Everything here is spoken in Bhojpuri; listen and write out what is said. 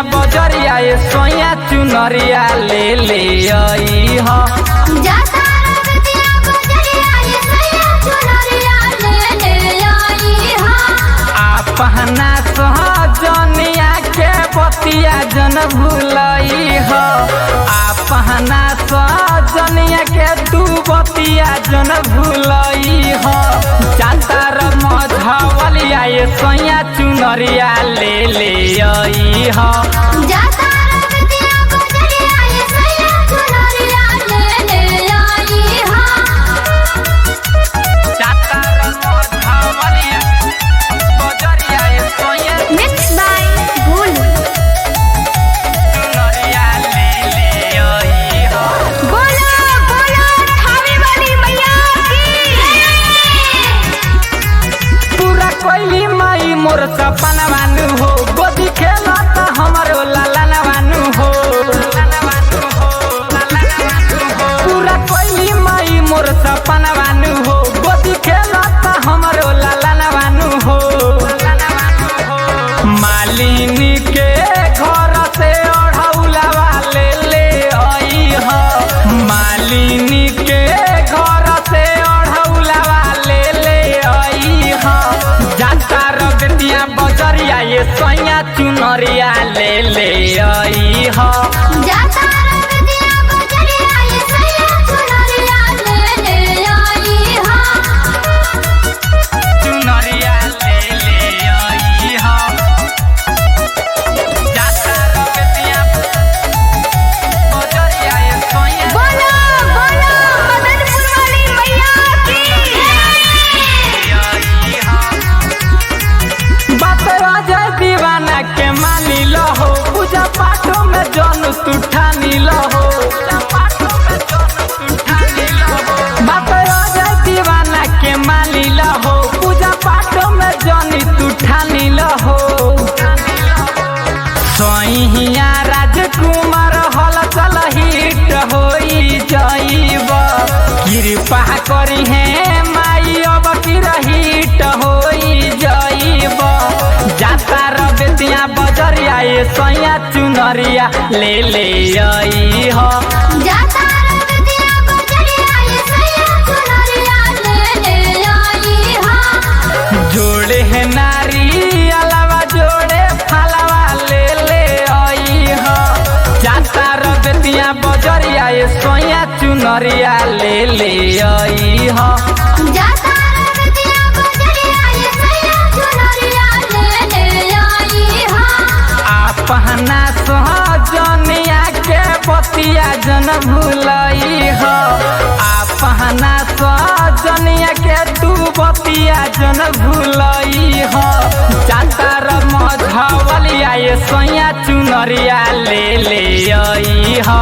बजरिया ये सोया चुनरिया ले ले आई हो। अपना सहजनिया के बतिया जन भूलई हो। अपना सहजनिया के तू बतिया जन भूलई हो। जाता मझवलिया ये सोया चुनरिया ले ले आई हो। मोर सपना बानू हो गोदी खेलता हमारो लाला बानू हो। पूरा कोई माई मोर सपना बानू हो गोदी खेलता हमारो लाला बानू हो। मालिनी के घर से ओढ़ौलावा ले ले आई हो। मालिनी के घर से ओढ़ौलावा ले ले आई हो। जाता बजरिया ये सोया चुनरिया ले ले आई हो। तू ठानी लहो बात दीवाना के मानी लहो। पूजा पाठ में जनी तू ठानी लहो। सोहिया राजकुमार हल चल हिट होई जाइब। कृपा करी है माई अब की हिट होई जाइब। जाता रबेतिया बजरिया ये सोया चुनरिया ले ले आई हो। जोड़े है नारी अलावा जोड़े फलवा ले ले आई हो। जाता रबेतिया बजरिया ये सोया चुनरिया ले ले आई हो। अपना सहजनिया के बतिया जन भूलई हो। अपना सहजनिया के तू बतिया जन भूलई हो। जाता मझवलिया ये सोया चुनरिया ले ले आई हो।